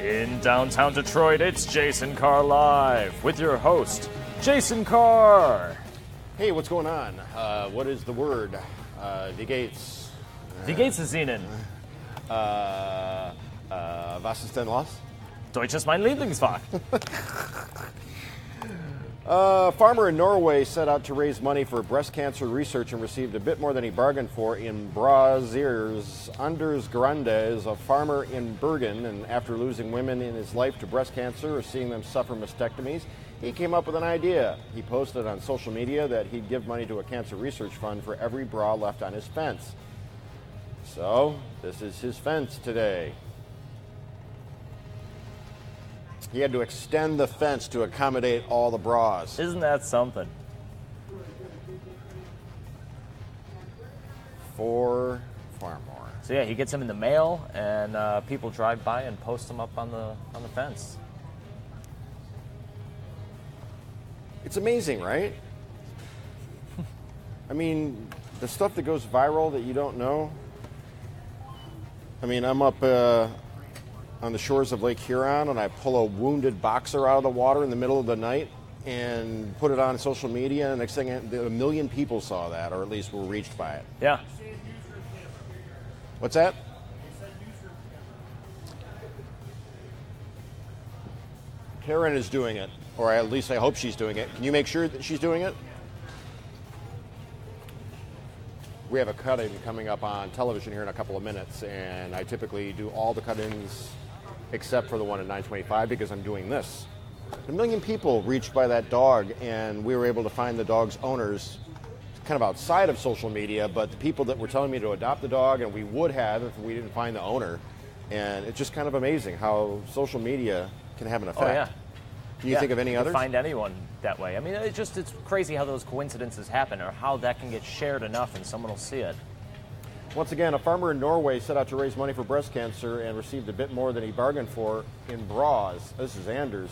In downtown Detroit, it's Jason Carr Live with your host, Jason Carr. Hey, what's going on? What is the word? Wie geht's? Wie geht's es Ihnen? Was ist denn los? Deutsch ist mein Lieblingsfach. A farmer in Norway set out to raise money for breast cancer research and received a bit more than he bargained for in Brazil's Anders Grande is a farmer in Bergen, and after losing women in his life to breast cancer or seeing them suffer mastectomies, he came up with an idea. He posted on social media that he'd give money to a cancer research fund for every bra left on his fence. So, this is his fence today. He had to extend the fence to accommodate all the bras. Isn't that something? For far more. So yeah, he gets them in the mail, and people drive by and post them up on the fence. It's amazing, right? I mean, the stuff that goes viral that you don't know. I mean, I'm up on the shores of Lake Huron, and I pull a wounded boxer out of the water in the middle of the night and put it on social media, and next thing, 1 million people saw that, or at least were reached by it. Yeah. What's that? Karen is doing it, or at least I hope she's doing it. Can you make sure that she's doing it? We have a cut-in coming up on television here in a couple of minutes, and I typically do all the cut-ins except for the one at 9:25 because I'm doing this. 1 million people reached by that dog, and we were able to find the dog's owners kind of outside of social media, but the people that were telling me to adopt the dog, and we would have if we didn't find the owner. And it's just kind of amazing how social media can have an effect. Oh, yeah. Can you think of any others? Find anyone that way. I mean, it's crazy how those coincidences happen, or how that can get shared enough and someone will see it. Once again, a farmer in Norway set out to raise money for breast cancer and received a bit more than he bargained for in bras. This is Anders.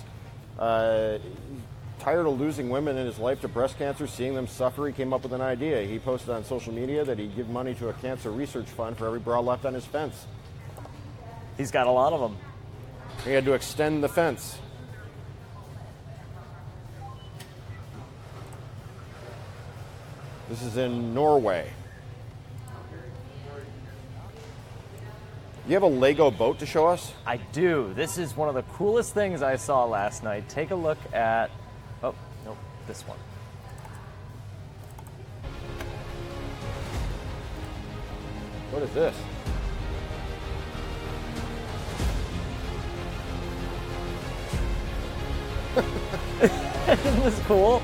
Tired of losing women in his life to breast cancer, seeing them suffer, he came up with an idea. He posted on social media that he'd give money to a cancer research fund for every bra left on his fence. He's got a lot of them. He had to extend the fence. This is in Norway. You have a Lego boat to show us? I do. This is one of the coolest things I saw last night. Take a look at, oh, nope, this one. What is this? Isn't this cool?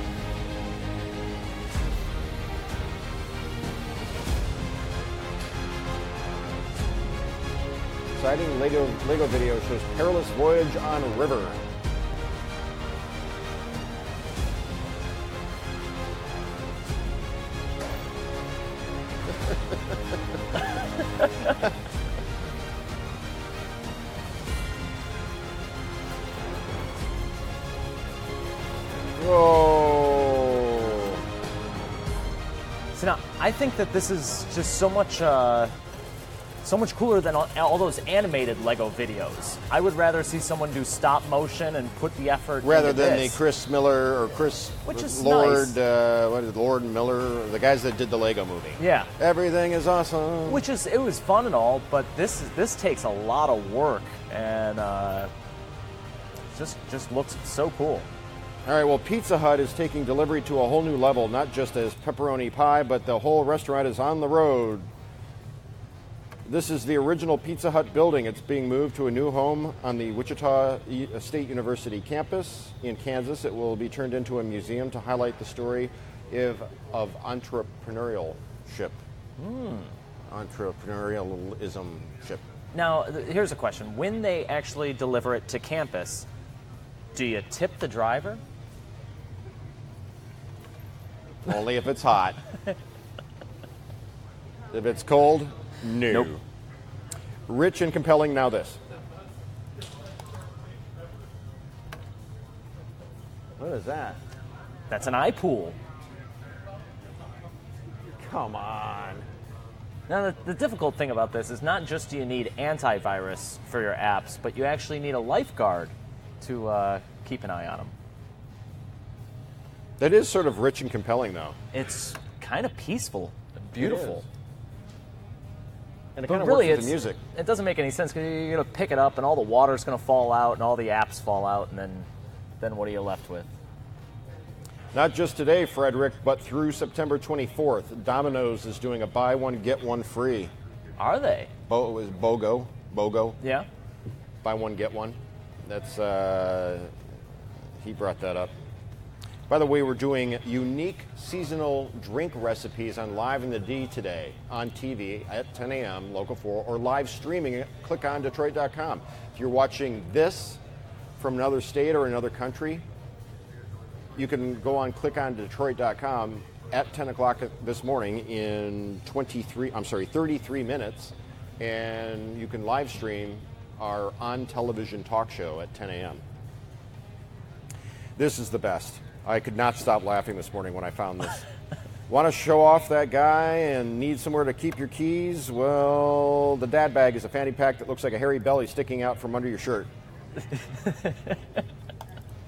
Exciting Lego video shows perilous voyage on river. Whoa. So now, I think that this is just so much cooler than all those animated Lego videos. I would rather see someone do stop motion and put the effort rather into than this. the Chris Miller or Chris Which is Lord, nice. What is it, Lord Miller, the guys that did the Lego movie. Yeah. Everything is awesome. It was fun and all, but this takes a lot of work, and just looks so cool. All right, well, Pizza Hut is taking delivery to a whole new level, not just as pepperoni pie, but the whole restaurant is on the road. This is the original Pizza Hut building. It's being moved to a new home on the Wichita State University campus in Kansas. It will be turned into a museum to highlight the story of entrepreneurship. Entrepreneurialism-ship. Now, here's a question. When they actually deliver it to campus, do you tip the driver? Only if it's hot. If it's cold, no. Nope. Rich and compelling, now this. What is that? That's an eye pool. Come on. Now, the difficult thing about this is not just do you need antivirus for your apps, but you actually need a lifeguard to keep an eye on them. That is sort of rich and compelling, though. It's kind of peaceful and beautiful. And it But kind of really, works with the music. it doesn't make any sense because you're going to pick it up and all the water's going to fall out and all the apps fall out, and then what are you left with? Not just today, Frederick, but through September 24th, Domino's is doing a buy one, get one free. Are they? BOGO. Yeah. Buy one, get one. That's, he brought that up. By the way, we're doing unique seasonal drink recipes on Live in the D today on TV at 10 a.m. Local 4, or live streaming at clickondetroit.com. If you're watching this from another state or another country, you can go on clickondetroit.com at 10 o'clock this morning in 33 minutes, and you can live stream our on-television talk show at 10 a.m. This is the best. I could not stop laughing this morning when I found this. Want to show off that guy and need somewhere to keep your keys? Well, the dad bag is a fanny pack that looks like a hairy belly sticking out from under your shirt.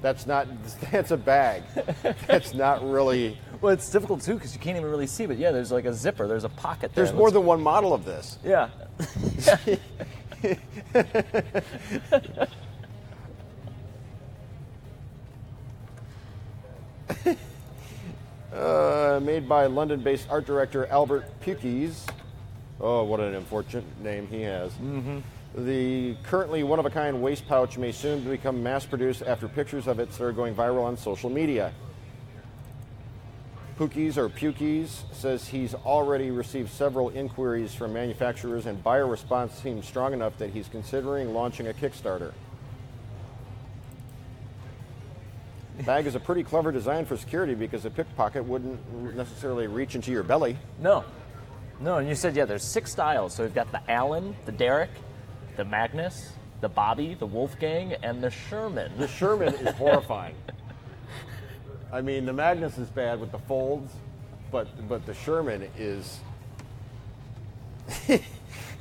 That's a bag. That's not really... Well, it's difficult, too, because you can't even really see, but yeah, there's like a zipper, there's a pocket there. There's more than one model of this. Yeah. Made by London-based art director Albert Pukies. Oh, what an unfortunate name he has. Mm-hmm. The currently one-of-a-kind waist pouch may soon become mass-produced after pictures of it started going viral on social media. Pukies says he's already received several inquiries from manufacturers, and buyer response seems strong enough that he's considering launching a Kickstarter. The bag is a pretty clever design for security because a pickpocket wouldn't necessarily reach into your belly. No, and you said, yeah, there's 6 styles. So we've got the Allen, the Derek, the Magnus, the Bobby, the Wolfgang, and the Sherman. The Sherman is horrifying. I mean, the Magnus is bad with the folds, but the Sherman is...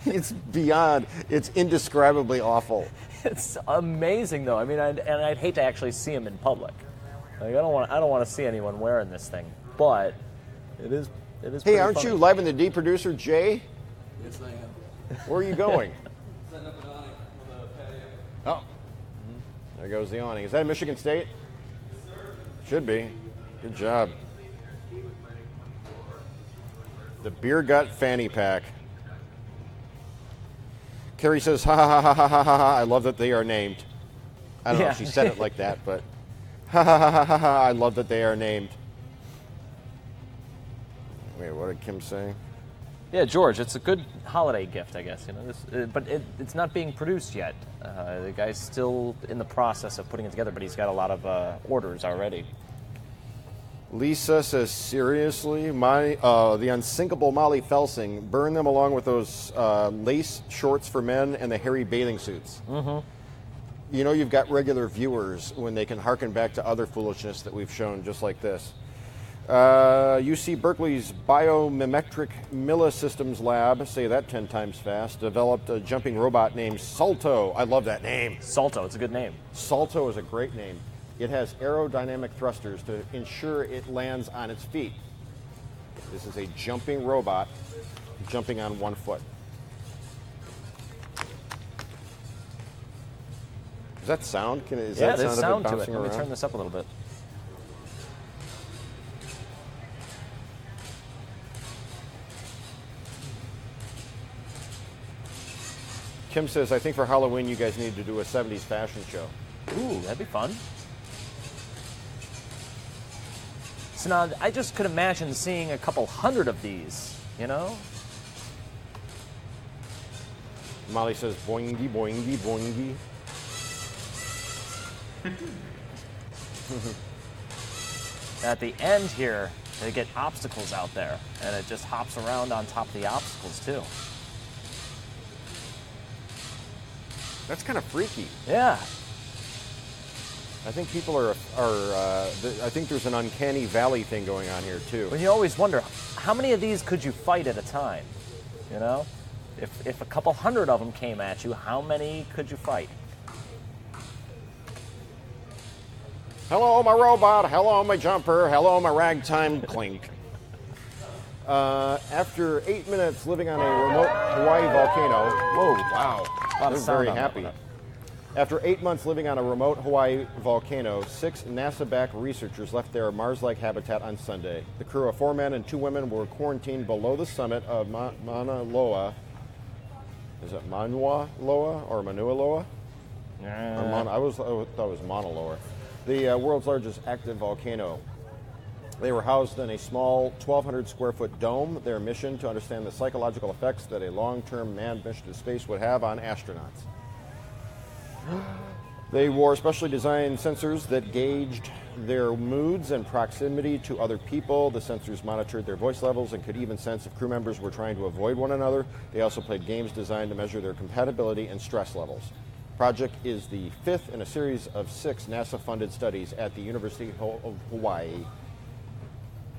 it's indescribably awful. It's amazing, though. I mean, I'd hate to actually see him in public. Like, I don't want to see anyone wearing this thing, but it is. Hey, aren't you Live in the D producer, Jay? Yes, I am. Where are you going? Setting up an awning on the patio. Oh, there goes the awning. Is that Michigan State? Yes, sir. Should be. Good job. The Beer Gut Fanny Pack. Carrie says, ha ha ha ha ha ha ha, I love that they are named. I don't know if she said it like that, but ha ha ha ha ha ha, I love that they are named. Wait, what did Kim say? Yeah, George, it's a good holiday gift, I guess. You know, but it's not being produced yet. The guy's still in the process of putting it together, but he's got a lot of orders already. Lisa says, seriously? The unsinkable Molly Felsing, burn them along with those lace shorts for men and the hairy bathing suits. Mm-hmm. You know you've got regular viewers when they can harken back to other foolishness that we've shown just like this. UC Berkeley's Biomimetic Millisystems Lab, say that 10 times fast, developed a jumping robot named Salto. I love that name. Salto, it's a good name. Salto is a great name. It has aerodynamic thrusters to ensure it lands on its feet. This is a jumping robot jumping on one foot. Does that sound? Is that there's sound sound of it to it. bouncing Let me around? turn this up a little bit. Kim says, I think for Halloween you guys need to do a 70s fashion show. Ooh, that'd be fun. So now, I just could imagine seeing a couple hundred of these, you know? Molly says, boingy, boingy, boingy. At the end here, they get obstacles out there, and it just hops around on top of the obstacles, too. That's kind of freaky. Yeah. I think people I think there's an uncanny valley thing going on here, too. But you always wonder, how many of these could you fight at a time? You know, if a couple hundred of them came at you, how many could you fight? Hello, my robot. Hello, my jumper. Hello, my ragtime clink. After 8 minutes living on a remote Hawaii volcano, whoa, wow, they're very happy. After 8 months living on a remote Hawaii volcano, 6 NASA-backed researchers left their Mars-like habitat on Sunday. The crew of 4 men and 2 women were quarantined below the summit of Mauna Loa. Is it Mauna Loa or Mauna Loa? I thought it was Mauna Loa. The world's largest active volcano. They were housed in a small 1,200 square foot dome. Their mission to understand the psychological effects that a long-term manned mission to space would have on astronauts. They wore specially designed sensors that gauged their moods and proximity to other people. The sensors monitored their voice levels and could even sense if crew members were trying to avoid one another. They also played games designed to measure their compatibility and stress levels. The project is the 5th in a series of 6 NASA-funded studies at the University of Hawaii.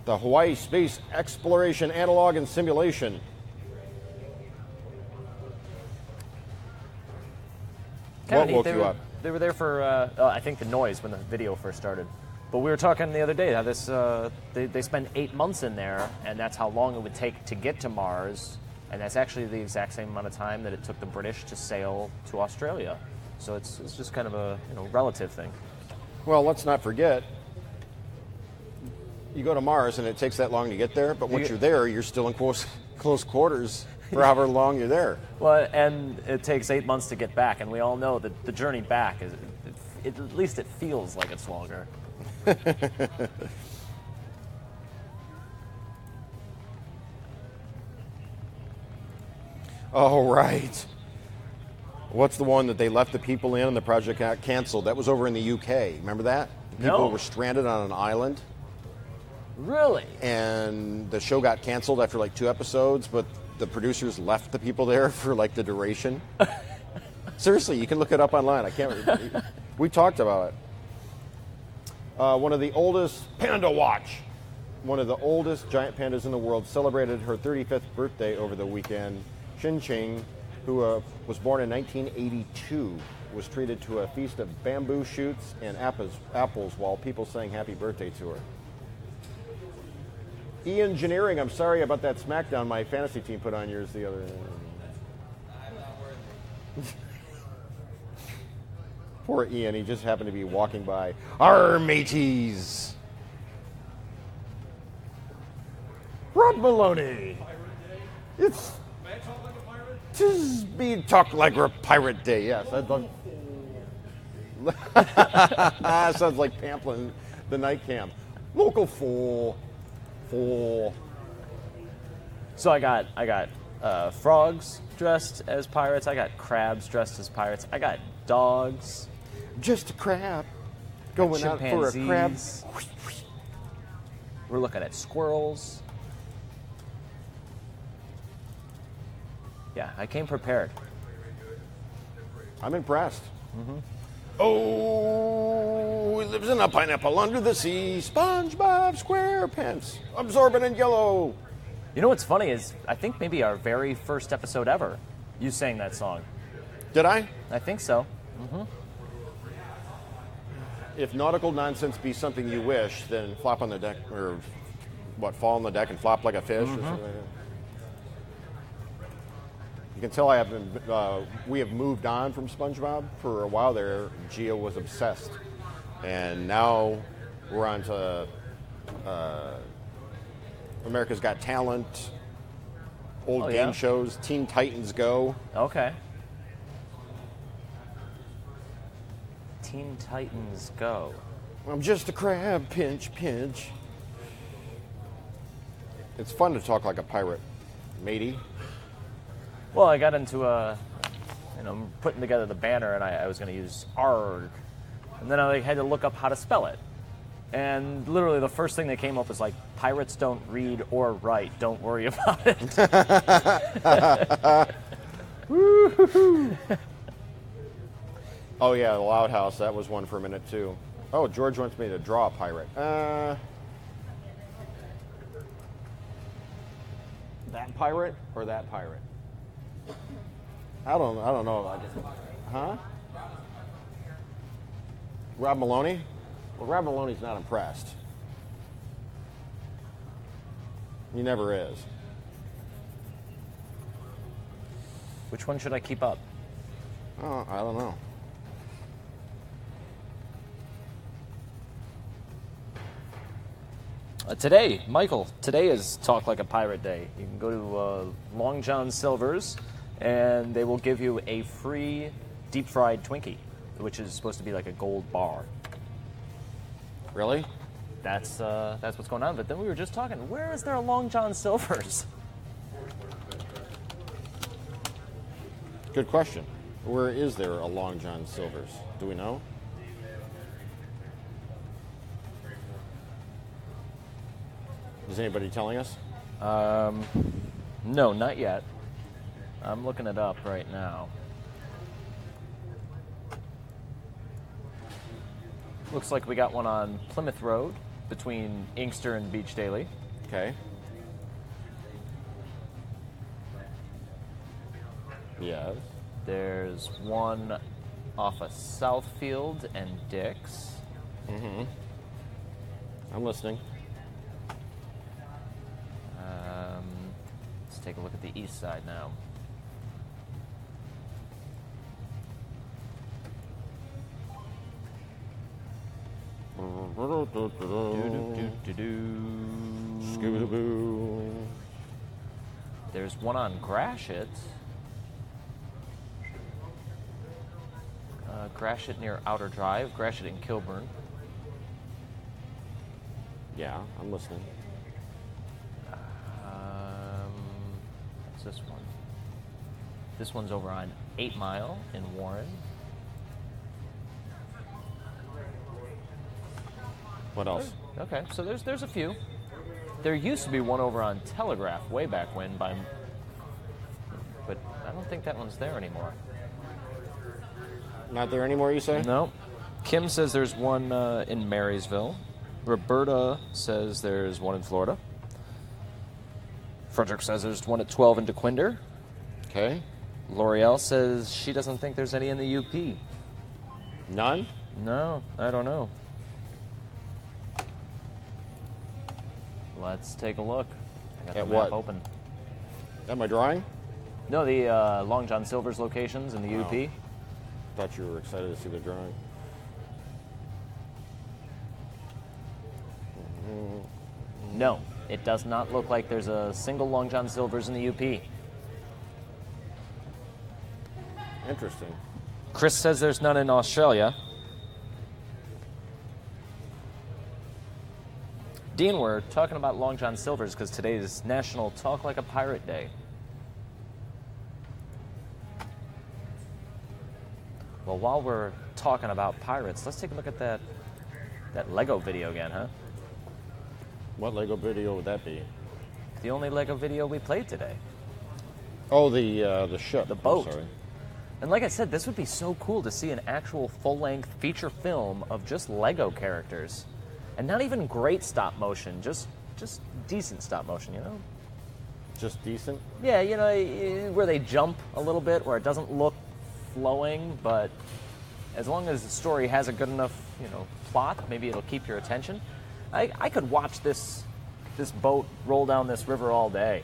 The Hawaii Space Exploration Analog and Simulation. What woke you up? They were there for, I think, the noise when the video first started. But we were talking the other day how this they spend 8 months in there, and that's how long it would take to get to Mars, and that's actually the exact same amount of time that it took the British to sail to Australia. So it's just kind of a relative thing. Well, let's not forget, you go to Mars and it takes that long to get there, but once you're there, you're still in close quarters for however long you're there. Well, and it takes 8 months to get back, and we all know that the journey back is, at least it feels like it's longer. Oh, right. What's the one that they left the people in and the project got canceled? That was over in the UK. Remember that? People were stranded on an island. Really? And the show got canceled after like 2 episodes, but the producers left the people there for like the duration. Seriously, you can look it up online. I can't. We talked about it. One of the oldest Panda Watch. One of the oldest giant pandas in the world celebrated her 35th birthday over the weekend. Shin Ching, who was born in 1982, was treated to a feast of bamboo shoots and apples while people sang happy birthday to her. E-Engineering, I'm sorry about that smackdown my fantasy team put on yours the other day. I'm not worthy. Poor Ian, he just happened to be walking by. Our mateys! Rod Maloney! It's... May I talk like a pirate? Tis be talk like a pirate day, yes. I'd love... Sounds like Pamplin, the night camp. Local fool. So I got frogs dressed as pirates. I got crabs dressed as pirates. I got dogs. Just a crab. Going out for a crab. We're looking at squirrels. Yeah, I came prepared. I'm impressed. Mm-hmm. Oh, he lives in a pineapple under the sea. SpongeBob SquarePants, absorbent and yellow. You know what's funny is I think maybe our very first episode ever, you sang that song. Did I? I think so. Mm-hmm. If nautical nonsense be something you wish, then flop on the deck, or what, fall on the deck and flop like a fish, or something like that. You can tell we have moved on from SpongeBob. For a while there, Gio was obsessed. And now we're on to America's Got Talent, old game shows, Teen Titans Go. Okay. Teen Titans Go. I'm just a crab, pinch, pinch. It's fun to talk like a pirate, matey. Well, I got into putting together the banner, and I was going to use ARG. And then I had to look up how to spell it. And literally the first thing that came up was like, pirates don't read or write. Don't worry about it. Oh, yeah, the Loud House. That was one for a minute, too. Oh, George wants me to draw a pirate. That pirate or that pirate? I don't know. Huh? Rob Maloney? Well, Rob Maloney's not impressed. He never is. Which one should I keep up? Oh, I don't know. Today, Michael, today is Talk Like a Pirate Day. You can go to Long John Silver's, and they will give you a free deep-fried Twinkie, which is supposed to be like a gold bar. Really? That's what's going on. But then we were just talking, where is there a Long John Silver's? Good question. Where is there a Long John Silver's? Do we know? Is anybody telling us? No, not yet. I'm looking it up right now. Looks like we got one on Plymouth Road between Inkster and Beach Daily. Okay. Yes. There's one off of Southfield and Dix. Mm-hmm. I'm listening. Let's take a look at the east side now. Scooby-Doo. There's one on Gratiot. Gratiot near Outer Drive, Gratiot and Kilburn. Yeah, I'm listening. What's this one? This one's over on 8 Mile in Warren. What else? Okay, so there's a few. There used to be one over on Telegraph way back when, but I don't think that one's there anymore. Not there anymore, you say? No. Kim says there's one in Marysville. Roberta says there's one in Florida. Frederick says there's one at 12 in DeQuinder. Okay. L'Oreal says she doesn't think there's any in the UP. None? No, I don't know. Let's take a look. I got At the map what? open. Am I drawing? No, the Long John Silver's locations in the UP. Thought you were excited to see the drawing. No, it does not look like there's a single Long John Silver's in the UP. Interesting. Chris says there's none in Australia. Dean, we're talking about Long John Silver's because today is National Talk Like a Pirate Day. Well, while we're talking about pirates, let's take a look at that Lego video again, huh? What Lego video would that be? The only Lego video we played today. Oh, the ship. The boat. I'm sorry. And like I said, this would be so cool to see an actual full-length feature film of just Lego characters. And not even great stop motion, just decent stop motion, you know? Just decent? Yeah, you know, where they jump a little bit, where it doesn't look flowing, but as long as the story has a good enough, you know, plot, maybe it'll keep your attention. I could watch this boat roll down this river all day.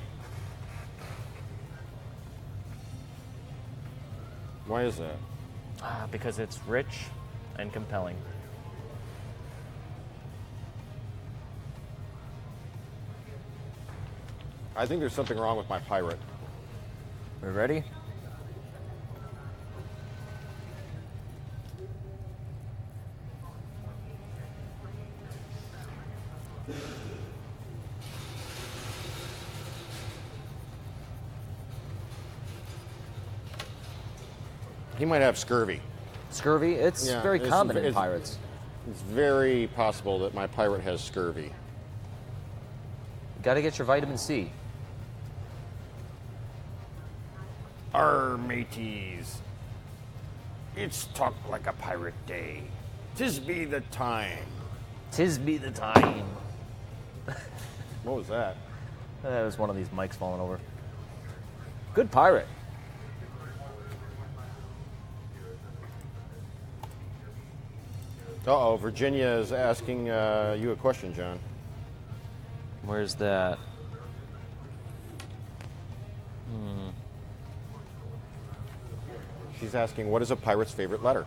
Why is that? Because it's rich and compelling. I think there's something wrong with my pirate. We ready? He might have scurvy. Scurvy? It's Yeah, very it's- common in it's- pirates. It's very possible that my pirate has scurvy. Got to get your vitamin C. Arr, mateys. It's Talk Like a Pirate Day. 'Tis be the time. Tis be the time. What was that? There's one of these mics falling over. Good pirate. Uh-oh, Virginia is asking you a question, John. Where's that? She's asking, what is a pirate's favorite letter?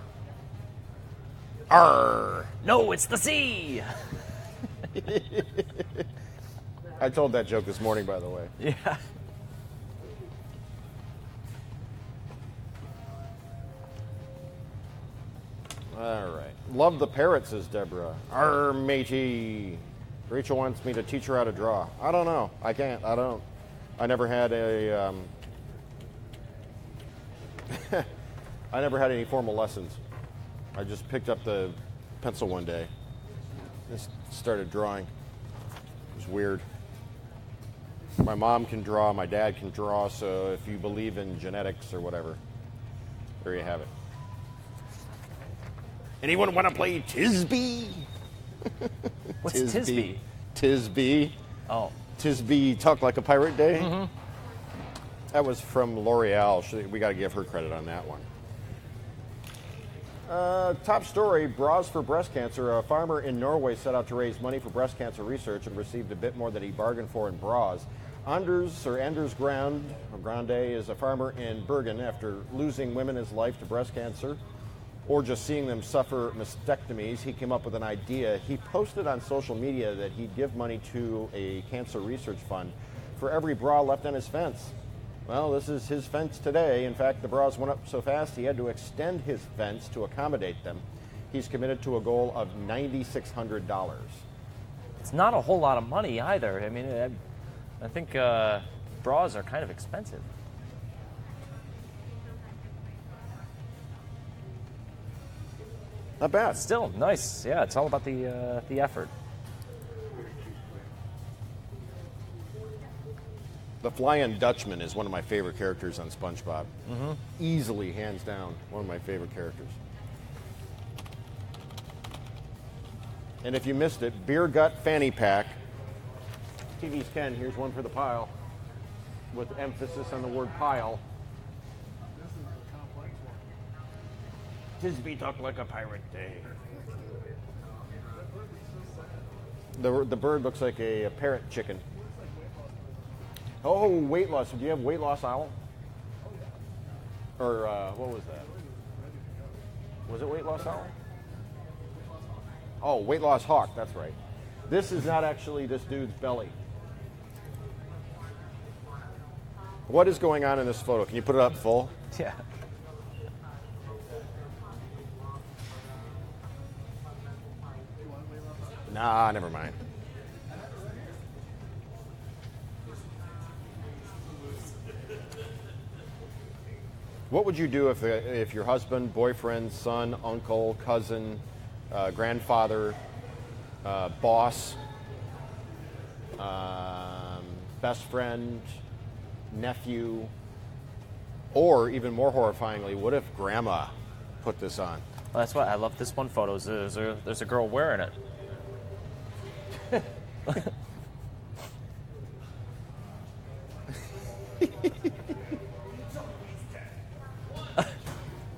R. No, it's the C. I told that joke this morning, by the way. Yeah. All right. Love the parrot, says Deborah. R, matey. Rachel wants me to teach her how to draw. I don't know. I can't. I don't. I never had a. I never had any formal lessons. I just picked up the pencil one day and started drawing. It was weird. My mom can draw, my dad can draw, so if you believe in genetics or whatever, there you have it. Anyone want to play Tisby? What's Tisby? Tisby. Oh. Tisby Talk Like a Pirate Day. Mm-hmm. That was from L'Oreal. We got to give her credit on that one. Top story, bras for breast cancer. A farmer in Norway set out to raise money for breast cancer research and received a bit more than he bargained for in bras. Anders Grande is a farmer in Bergen. After losing women his life to breast cancer or just seeing them suffer mastectomies, he came up with an idea. He posted on social media that he'd give money to a cancer research fund for every bra left on his fence. Well, this is his fence today. In fact, the bras went up so fast he had to extend his fence to accommodate them. He's committed to a goal of $9,600. It's not a whole lot of money either. I mean, I think bras are kind of expensive. Not bad. Still, nice. Yeah, it's all about the effort. The Flying Dutchman is one of my favorite characters on SpongeBob. Mm-hmm. Easily, hands down, one of my favorite characters. And if you missed it, Beer Gut Fanny Pack. TV's Ken, here's one for the pile, with emphasis on the word pile. This is a complex one. Tisby Talk Like a Pirate Day. The bird looks like a parrot chicken. Oh, weight loss. Do you have weight loss owl? Or what was that? Was it weight loss owl? Oh, weight loss hawk. That's right. This is not actually this dude's belly. What is going on in this photo? Can you put it up full? Yeah. Nah, never mind. What would you do if your husband, boyfriend, son, uncle, cousin, grandfather, boss, best friend, nephew, or even more horrifyingly, what if grandma put this on? Well, that's why I love this one photo. There's a girl wearing it.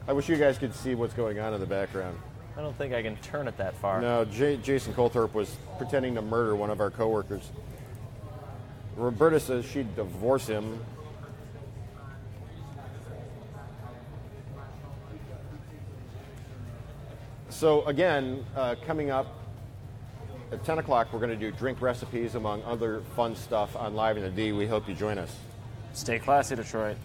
I wish you guys could see what's going on in the background. I don't think I can turn it that far. No, Jason Colthorpe was pretending to murder one of our coworkers. Roberta says she'd divorce him. So again, coming up at 10 o'clock, we're going to do drink recipes among other fun stuff on Live in the D. We hope you join us. Stay classy, Detroit.